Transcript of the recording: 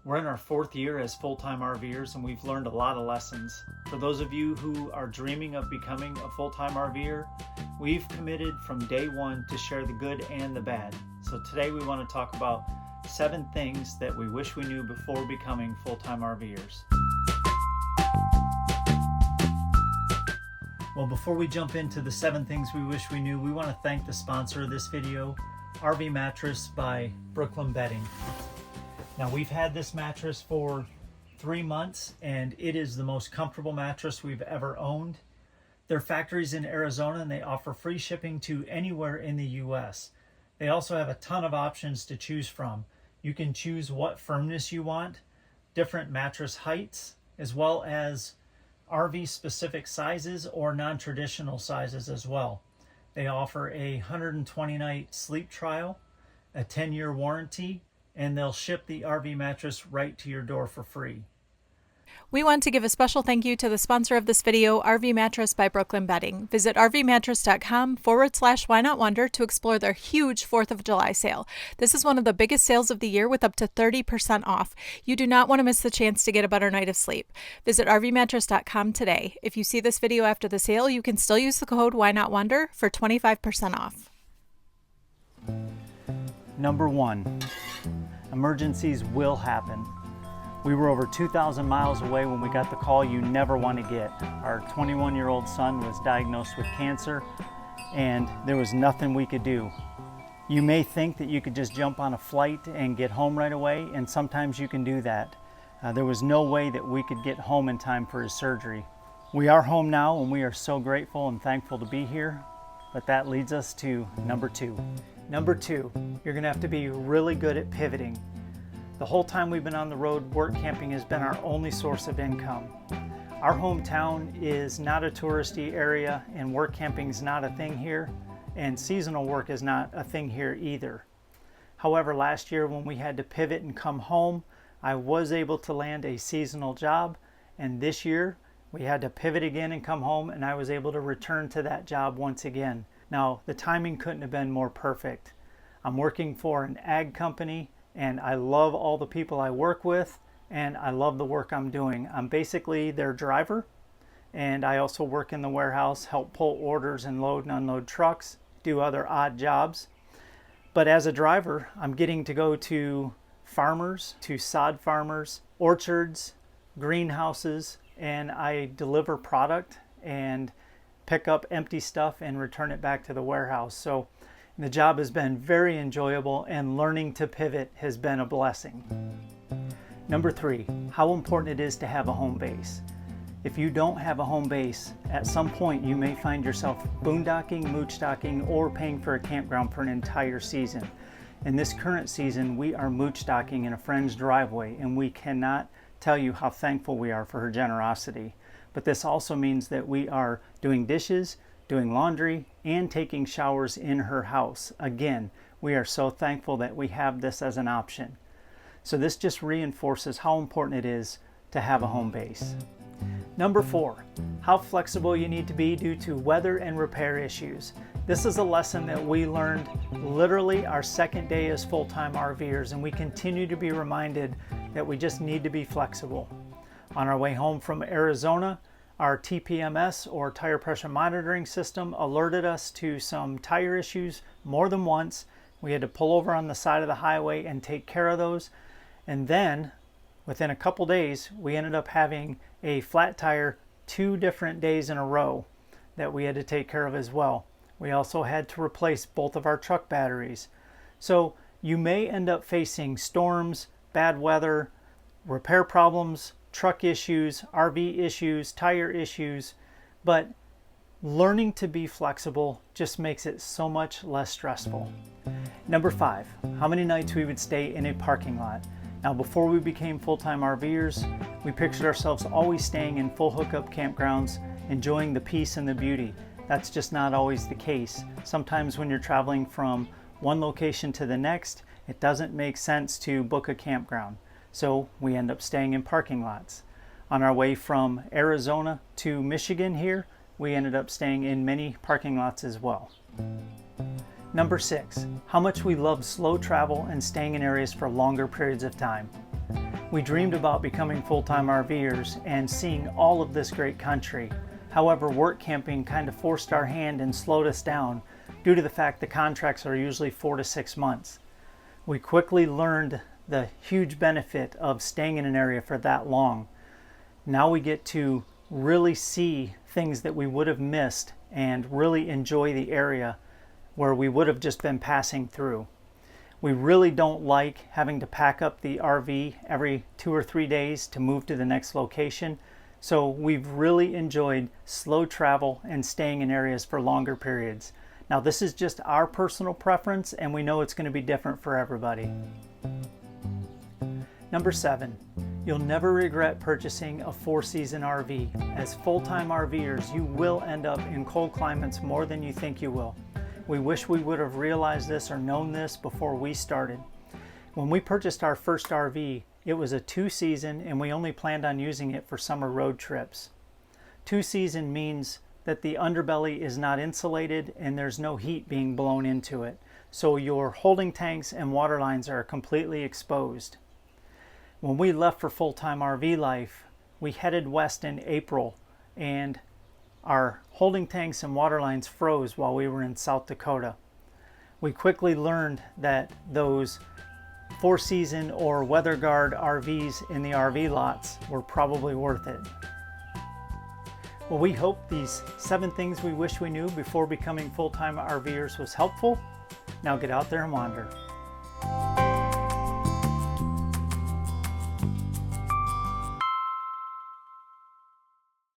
We're in our 4th year as full-time RVers, and we've learned a lot of lessons. For those of you who are dreaming of becoming a full-time RVer, we've committed from day one to share the good and the bad. So today we want to talk about 7 things that we wish we knew before becoming full-time RVers. Well, before we jump into the 7 things we wish we knew, we want to thank the sponsor of this video, RV Mattress by Brooklyn Bedding. Now, we've had this mattress for 3 months, and it is the most comfortable mattress we've ever owned. Their factory's in Arizona, and they offer free shipping to anywhere in the US. They also have a ton of options to choose from. You can choose what firmness you want, different mattress heights, as well as RV-specific sizes or non-traditional sizes as well. They offer a 120-night sleep trial, a 10-year warranty, and they'll ship the RV mattress right to your door for free. We want to give a special thank you to the sponsor of this video, RV Mattress by Brooklyn Bedding. Visit rvmattress.com/Why Not Wonder to explore their huge 4th of July sale. This is one of the biggest sales of the year with up to 30% off. You do not want to miss the chance to get a better night of sleep. Visit rvmattress.com today. If you see this video after the sale, you can still use the code Why Not Wonder for 25% off. Number 1, emergencies will happen. We were over 2,000 miles away when we got the call you never want to get. Our 21-year-old son was diagnosed with cancer, and there was nothing we could do. You may think that you could just jump on a flight and get home right away, and sometimes you can do that. There was no way that we could get home in time for his surgery. We are home now, and we are so grateful and thankful to be here, but that leads us to number 2. Number 2, you're going to have to be really good at pivoting. The whole time we've been on the road, work camping has been our only source of income. Our hometown is not a touristy area, and work camping is not a thing here, and seasonal work is not a thing here either. However, last year when we had to pivot and come home, I was able to land a seasonal job, and this year we had to pivot again and come home, and I was able to return to that job once again. Now, the timing couldn't have been more perfect. I'm working for an ag company, and I love all the people I work with, and I love the work I'm doing. I'm basically their driver, and I also work in the warehouse, help pull orders and load and unload trucks, do other odd jobs. But as a driver, I'm getting to go to farmers, to sod farmers, orchards, greenhouses, and I deliver product and pick up empty stuff and return it back to the warehouse. So the job has been very enjoyable, and learning to pivot has been a blessing. Number 3, how important it is to have a home base. If you don't have a home base, at some point you may find yourself boondocking, moochstocking, or paying for a campground for an entire season. In this current season, we are moochstocking in a friend's driveway, and we cannot tell you how thankful we are for her generosity. But this also means that we are doing dishes, doing laundry, and taking showers in her house. Again, we are so thankful that we have this as an option. So this just reinforces how important it is to have a home base. Number 4, how flexible you need to be due to weather and repair issues. This is a lesson that we learned literally our 2nd day as full-time RVers, and we continue to be reminded that we just need to be flexible. On our way home from Arizona, our TPMS, or tire pressure monitoring system, alerted us to some tire issues more than once. We had to pull over on the side of the highway and take care of those. And then, within a couple days, we ended up having a flat tire 2 different days in a row that we had to take care of as well. We also had to replace both of our truck batteries. So you may end up facing storms, bad weather, repair problems, truck issues, RV issues, tire issues, but learning to be flexible just makes it so much less stressful. Number 5, how many nights we would stay in a parking lot. Now, before we became full-time RVers, we pictured ourselves always staying in full hookup campgrounds, enjoying the peace and the beauty. That's just not always the case. Sometimes when you're traveling from one location to the next, it doesn't make sense to book a campground. So we end up staying in parking lots. On our way from Arizona to Michigan here, we ended up staying in many parking lots as well. Number 6, how much we love slow travel and staying in areas for longer periods of time. We dreamed about becoming full-time RVers and seeing all of this great country. However, work camping kind of forced our hand and slowed us down due to the fact the contracts are usually 4 to 6 months. We quickly learned the huge benefit of staying in an area for that long. Now we get to really see things that we would have missed and really enjoy the area where we would have just been passing through. We really don't like having to pack up the RV every 2 or 3 days to move to the next location, so we've really enjoyed slow travel and staying in areas for longer periods. Now this is just our personal preference, and we know it's going to be different for everybody. Number 7, you'll never regret purchasing a 4-season RV. As full-time RVers, you will end up in cold climates more than you think you will. We wish we would have realized this or known this before we started. When we purchased our first RV, it was a 2-season and we only planned on using it for summer road trips. 2-season means that the underbelly is not insulated and there's no heat being blown into it. So your holding tanks and water lines are completely exposed. When we left for full-time RV life, we headed west in April and our holding tanks and water lines froze while we were in South Dakota. We quickly learned that those 4-season or weather guard RVs in the RV lots were probably worth it. Well, we hope these 7 things we wish we knew before becoming full-time RVers was helpful. Now get out there and wander.